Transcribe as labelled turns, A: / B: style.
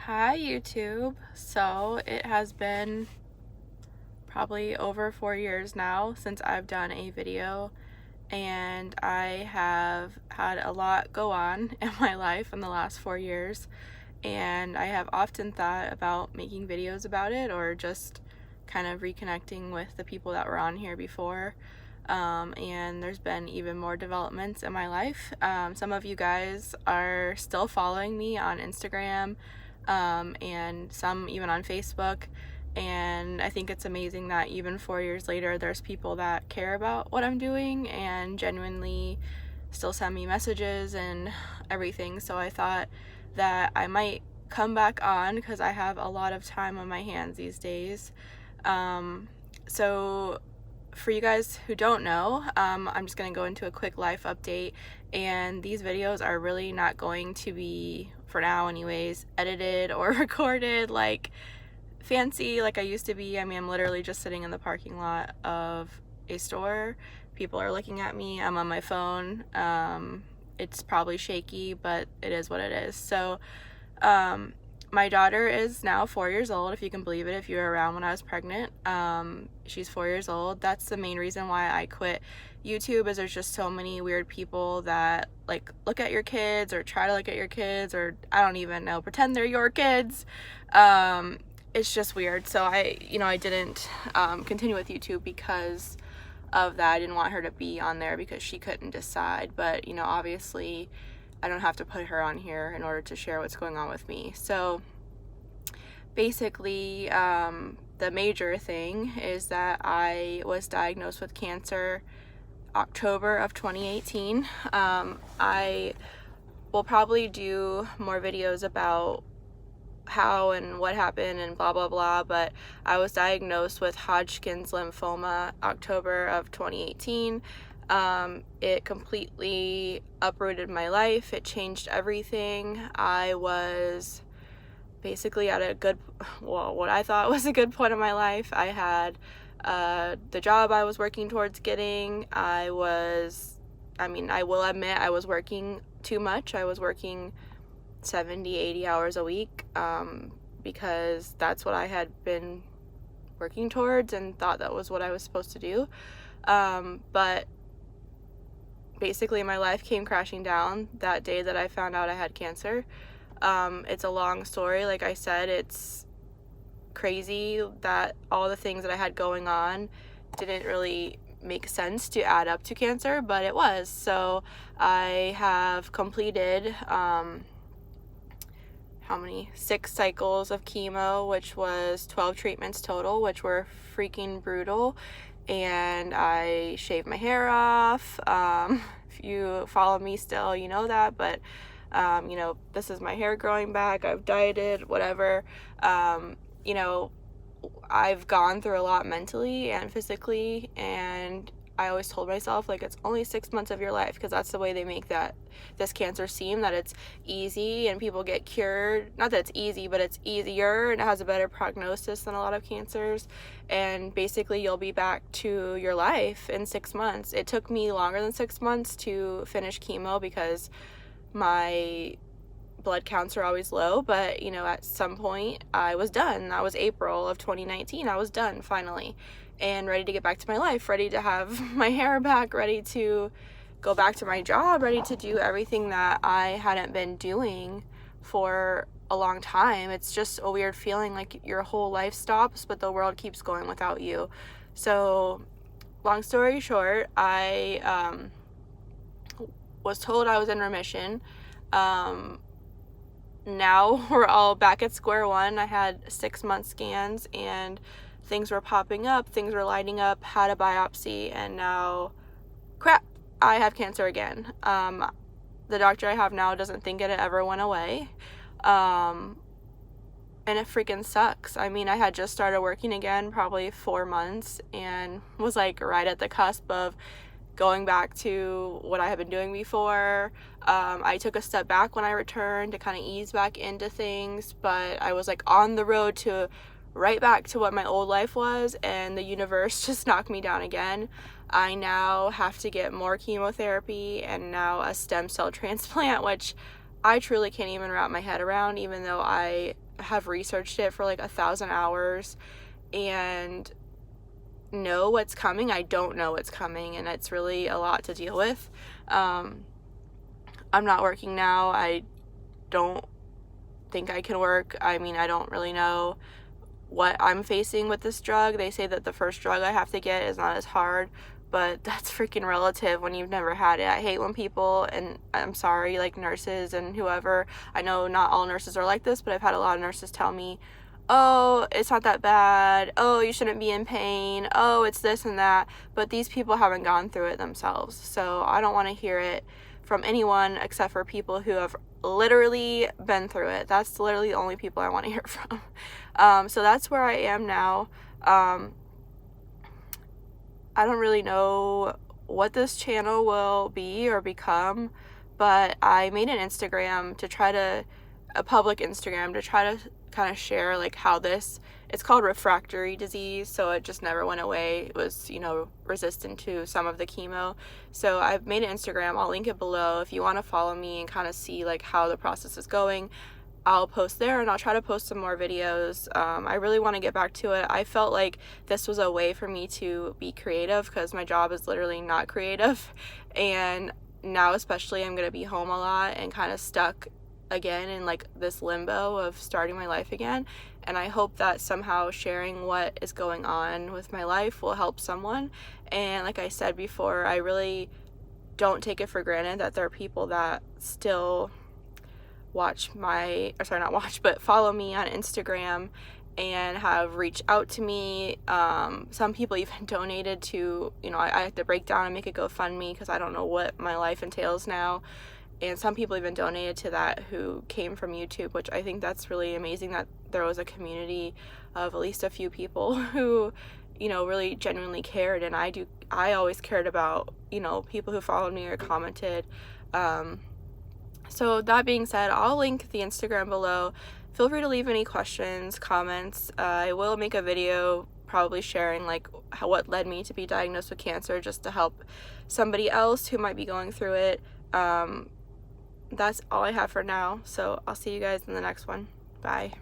A: Hi YouTube. So it has been probably over 4 years now since I've done a video, and I have had a lot go on in my life in the last 4 years, and I have often thought about making videos about it or just kind of reconnecting with the people that were on here before. And there's been even more developments in my life. Some of you guys are still following me on Instagram, and some even on Facebook, and I think it's amazing that even 4 years later there's people that care about what I'm doing and genuinely still send me messages and everything. So I thought that I might come back on because I have a lot of time on my hands these days. So for you guys who don't know, I'm just going to go into a quick life update, and these videos are really not going to be, for now anyways, edited or recorded like fancy like I used to be. I mean, I'm literally just sitting in the parking lot of a store. People are looking at me. I'm on my phone. It's probably shaky, but it is what it is. So my daughter is now 4 years old, if you can believe it, if you were around when I was pregnant. She's 4 years old. That's the main reason why I quit YouTube, is there's just so many weird people that like look at your kids or try to look at your kids, or I don't even know, pretend they're your kids. It's just weird. So I didn't continue with YouTube because of that. I didn't want her to be on there because she couldn't decide, but obviously I don't have to put her on here in order to share what's going on with me. So basically, the major thing is that I was diagnosed with cancer October of 2018. I will probably do more videos about how and what happened and blah blah blah, but I was diagnosed with Hodgkins Lymphoma October of 2018. It completely uprooted my life. It changed everything. I was basically at what I thought was a good point in my life. I had the job I was working towards getting. I will admit I was working too much. I was working 70-80 hours a week, because that's what I had been working towards and thought that was what I was supposed to do. But basically my life came crashing down that day that I found out I had cancer. It's a long story. Like I said, it's crazy that all the things that I had going on didn't really make sense to add up to cancer, but it was. So I have completed 6 cycles of chemo, which was 12 treatments total, which were freaking brutal. And I shaved my hair off. If you follow me still, you know that, but this is my hair growing back. I've dieted, whatever. I've gone through a lot mentally and physically, and I always told myself, like, it's only 6 months of your life, because that's the way they make this cancer seem, that it's easy and people get cured. Not that it's easy, but it's easier and it has a better prognosis than a lot of cancers. And basically you'll be back to your life in 6 months. It took me longer than 6 months to finish chemo because my blood counts are always low, but at some point I was done. That was April of 2019. I was done finally and ready to get back to my life, ready to have my hair back, ready to go back to my job, ready to do everything that I hadn't been doing for a long time. It's just a weird feeling, like your whole life stops, but the world keeps going without you. So long story short, I was told I was in remission. Now we're all back at square one. I had 6-month scans and things were popping up, things were lighting up, had a biopsy, and now, crap, I have cancer again. The doctor I have now doesn't think it ever went away. And it freaking sucks. I mean, I had just started working again, probably 4 months, and was like right at the cusp of going back to what I had been doing before. I took a step back when I returned to kind of ease back into things, but I was like on the road to right back to what my old life was, and the universe just knocked me down again. I now have to get more chemotherapy and now a stem cell transplant, which I truly can't even wrap my head around, even though I have researched it for like 1,000 hours and know what's coming. I don't know what's coming, and it's really a lot to deal with. I'm not working now. I don't think I can work. I mean, I don't really know what I'm facing with this drug. They say that the first drug I have to get is not as hard, but that's freaking relative when you've never had it. I hate when people, and I'm sorry, like nurses and whoever, I know not all nurses are like this, but I've had a lot of nurses tell me, oh, it's not that bad, oh, you shouldn't be in pain, oh, it's this and that, but these people haven't gone through it themselves. So I don't want to hear it from anyone except for people who have literally been through it. That's literally the only people I want to hear from. So that's where I am now. I don't really know what this channel will be or become, but I made an Instagram to try to, a public Instagram, to try to kind of share like how this, it's called refractory disease, so it just never went away. It was, you know, resistant to some of the chemo. So I've made an Instagram, I'll link it below if you want to follow me and kind of see like how the process is going. I'll post there, and I'll try to post some more videos. I really want to get back to it. I felt like this was a way for me to be creative because my job is literally not creative, and now especially I'm going to be home a lot and kind of stuck again in like this limbo of starting my life again. And I hope that somehow sharing what is going on with my life will help someone. And like I said before, I really don't take it for granted that there are people that still follow me on Instagram and have reached out to me. Some people even donated to, you know, I have to break down and make a GoFundMe because I don't know what my life entails now. And some people even donated to that who came from YouTube, which I think that's really amazing that there was a community of at least a few people who, you know, really genuinely cared. And I always cared about, you know, people who followed me or commented. So that being said, I'll link the Instagram below. Feel free to leave any questions, comments. I will make a video probably sharing like what led me to be diagnosed with cancer, just to help somebody else who might be going through it. That's all I have for now, so I'll see you guys in the next one. Bye.